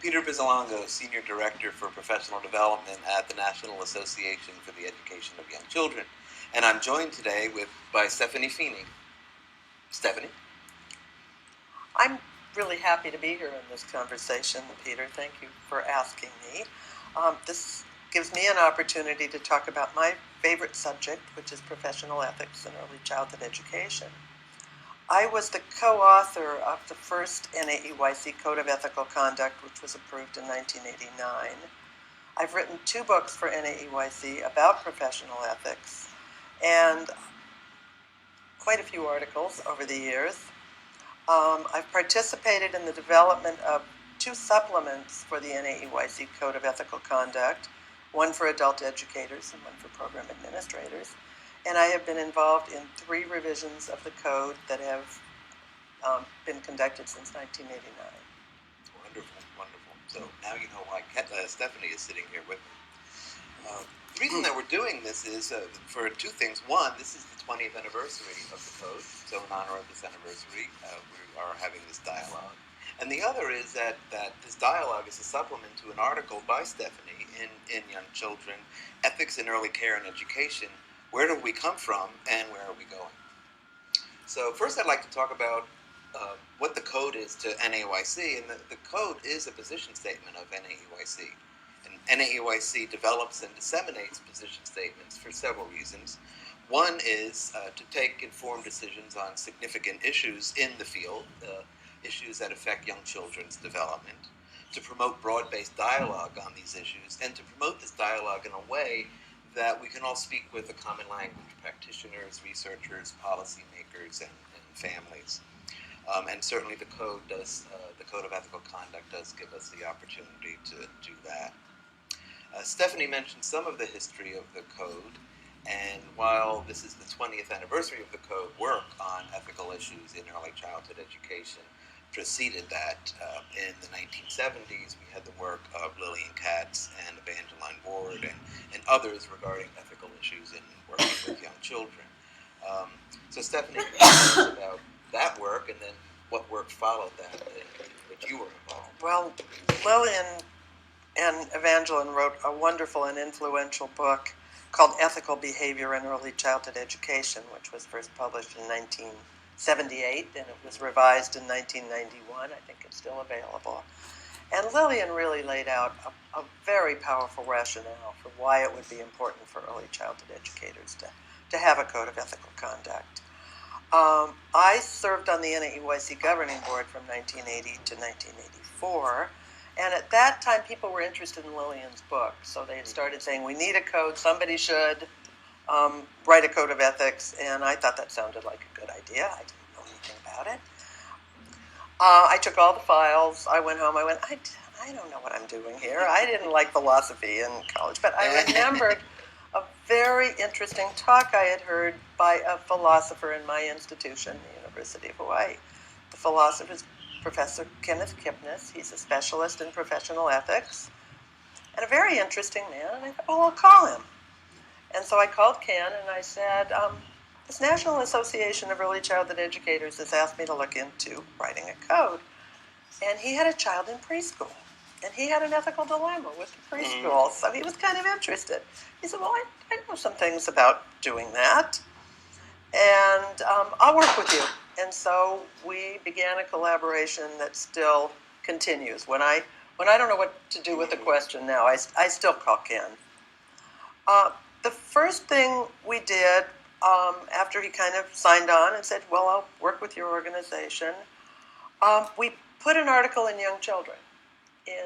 Peter Bizzalongo, Senior Director for Professional Development at the National Association for the Education of Young Children. And I'm joined today by Stephanie Feeney. Stephanie? I'm really happy to be here in this conversation, Peter. Thank you for asking me. This gives me an opportunity to talk about my favorite subject, which is professional ethics in early childhood education. I was the co-author of the first NAEYC Code of Ethical Conduct, which was approved in 1989. I've written 2 books for NAEYC about professional ethics and quite a few articles over the years. I've participated in the development of 2 supplements for the NAEYC Code of Ethical Conduct, one for adult educators and one for program administrators. And I have been involved in 3 revisions of the code that have been conducted since 1989. Wonderful, wonderful. So now you know why Stephanie is sitting here with me. The reason that we're doing this is for 2 things. One, this is the 20th anniversary of the code. So in honor of this anniversary, we are having this dialogue. And the other is that this dialogue is a supplement to an article by Stephanie in Young Children, Ethics in Early Care and Education. Where do we come from and where are we going? So first I'd like to talk about what the code is to NAEYC, and the code is a position statement of NAEYC. And NAEYC develops and disseminates position statements for several reasons. One is to take informed decisions on significant issues in the field, issues that affect young children's development, to promote broad-based dialogue on these issues, and to promote this dialogue in a way that we can all speak with a common language, practitioners, researchers, policymakers, and families. And certainly the Code of Ethical Conduct does give us the opportunity to do that. Stephanie mentioned some of the history of the Code, and while this is the 20th anniversary of the Code, work on ethical issues in early childhood education preceded that. In the 1970s, we had the work of Lillian Katz and Evangeline Ward and others regarding ethical issues in working with young children. So Stephanie, can you tell us about that work and then what work followed that in which you were involved? Well, Lillian and Evangeline wrote a wonderful and influential book called Ethical Behavior in Early Childhood Education, which was first published in 1978, and it was revised in 1991. I think it's still available. And Lillian really laid out a very powerful rationale for why it would be important for early childhood educators to have a code of ethical conduct. I served on the NAEYC governing board from 1980 to 1984, and at that time people were interested in Lillian's book, so they had started saying, we need a code, somebody should write a code of ethics, and I thought that sounded like a good idea. I didn't know anything about it. I took all the files, I went home, I don't know what I'm doing here. I didn't like philosophy in college, but I remembered a very interesting talk I had heard by a philosopher in my institution, the University of Hawaii. The philosopher is Professor Kenneth Kipnis. He's a specialist in professional ethics, and a very interesting man, and I thought, well, I'll call him. And so I called Ken and I said, this National Association of Early Childhood Educators has asked me to look into writing a code. And he had a child in preschool. And he had an ethical dilemma with the preschool, so he was kind of interested. He said, well, I know some things about doing that, and I'll work with you. And so we began a collaboration that still continues. When I don't know what to do with a question now, I still call Ken. The first thing we did after he kind of signed on and said, well, I'll work with your organization, we put an article in Young Children in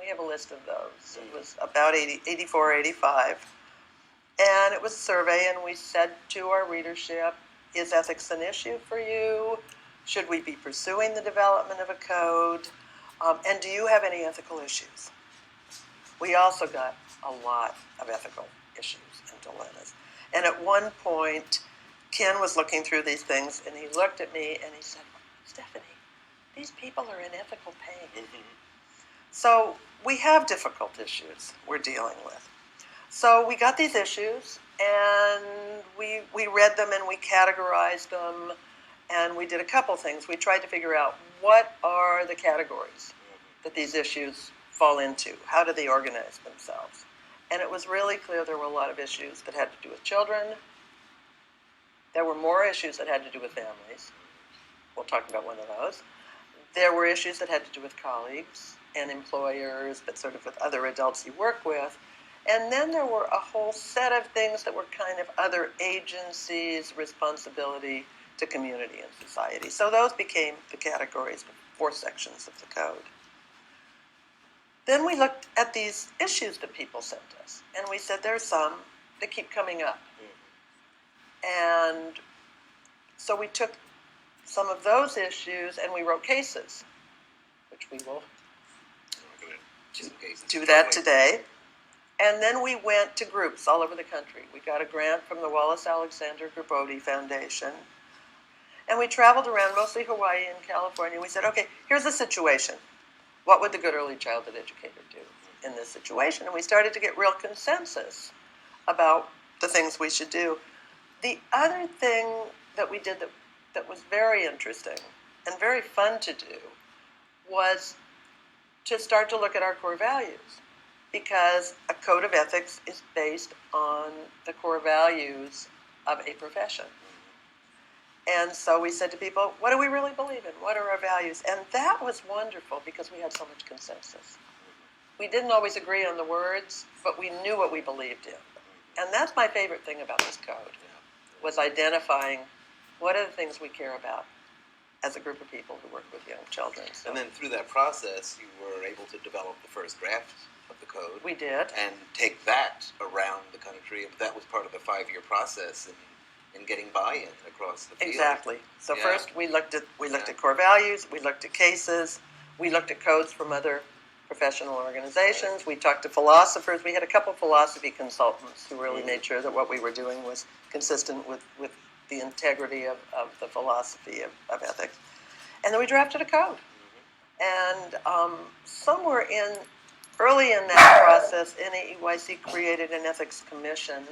we have a list of those. It was about 84, 85. And it was a survey, and we said to our readership, is ethics an issue for you? Should we be pursuing the development of a code? And do you have any ethical issues? We also got a lot of ethical issues and dilemmas. And at one point, Ken was looking through these things, and he looked at me and he said, Stephanie, these people are in ethical pain. So we have difficult issues we're dealing with. So we got these issues, and we read them and we categorized them, And we did a couple things. We tried to figure out what are the categories that these issues fall into. How do they organize themselves? And it was really clear there were a lot of issues that had to do with children. There were more issues that had to do with families. We'll talk about one of those. There were issues that had to do with colleagues and employers, but sort of with other adults you work with. And then there were a whole set of things that were kind of other agencies' responsibility to community and society. So those became the categories, the 4 sections of the code. Then we looked at these issues that people sent us, and we said there's some that keep coming up. And so we took some of those issues and we wrote cases, which we will do that today. And then we went to groups all over the country. We got a grant from the Wallace Alexander Gerbode Foundation. And we traveled around, mostly Hawaii and California. We said, okay, here's the situation. What would the good early childhood educator do in this situation? And we started to get real consensus about the things we should do. The other thing that we did that was very interesting and very fun to do was to start to look at our core values, because a code of ethics is based on the core values of a profession. And so we said to people, what do we really believe in? What are our values? And that was wonderful because we had so much consensus. We didn't always agree on the words, but we knew what we believed in. And that's my favorite thing about this code, was identifying what are the things we care about as a group of people who work with young children. So, and then through that process, you were able to develop the first draft of the code. We did. And take that around the country. That was part of the 5-year process in getting buy-in across the field. Exactly. So first we looked at core values, we looked at cases, we looked at codes from other professional organizations, we talked to philosophers. We had a couple of philosophy consultants who really made sure that what we were doing was consistent with the integrity of the philosophy of ethics. And then we drafted a code. And somewhere early in that process, NAEYC created an ethics commission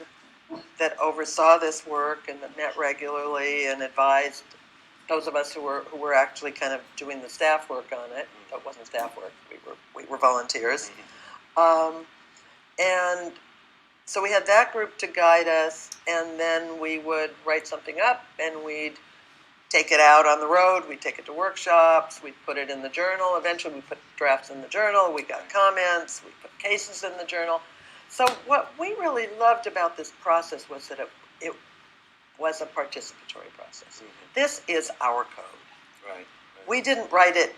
that oversaw this work and that met regularly and advised those of us who were actually kind of doing the staff work on it. That wasn't staff work; we were volunteers. And so we had that group to guide us, and then we would write something up, and we'd take it out on the road. We'd take it to workshops. We'd put it in the journal. Eventually, we put drafts in the journal. We got comments. We put cases in the journal. So what we really loved about this process was that it was a participatory process. This is our code. Right. We didn't write it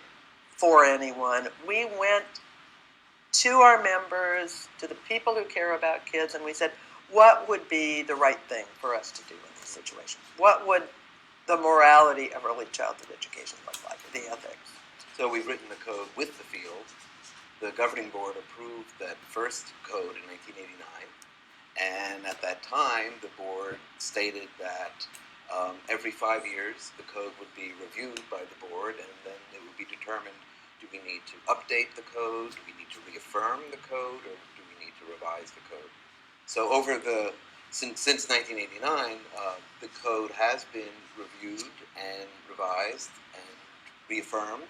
for anyone. We went to our members, to the people who care about kids, and we said, what would be the right thing for us to do in this situation? What would the morality of early childhood education look like, the ethics? So we've written the code with the field. The governing board approved that first code in 1989, and at that time, the board stated that every 5 years, the code would be reviewed by the board, and then it would be determined, do we need to update the code, do we need to reaffirm the code, or do we need to revise the code? So since 1989, the code has been reviewed and revised and reaffirmed.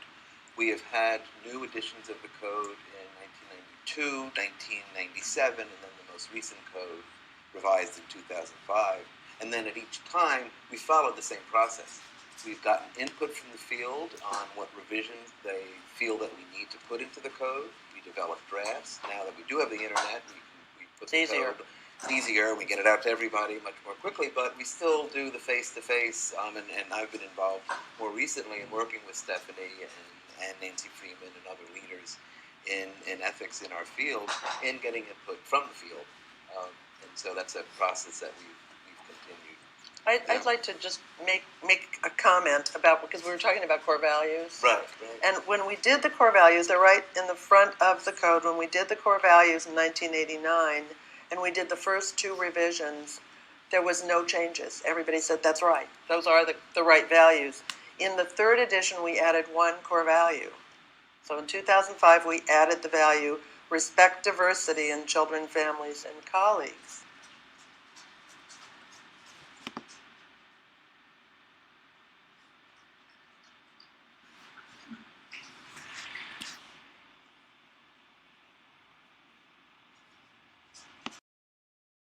We have had new editions of the code in 1992, 1997, and then the most recent code revised in 2005. And then at each time, we followed the same process. We've gotten input from the field on what revisions they feel that we need to put into the code. We develop drafts. Now that we do have the internet, we put the code. It's easier. We get it out to everybody much more quickly, but we still do the face-to-face, and I've been involved more recently in working with Stephanie and Nancy Freeman and other leaders in ethics in our field in getting input from the field. And so that's a process that we've continued. I'd like to just make a comment about, because we were talking about core values. Right. And when we did the core values, they're right in the front of the code. When we did the core values in 1989, and we did the first 2 revisions, there was no changes. Everybody said, that's right. Those are the right values. In the 3rd edition, we added 1 core value. So in 2005, we added the value, respect diversity in children, families, and colleagues.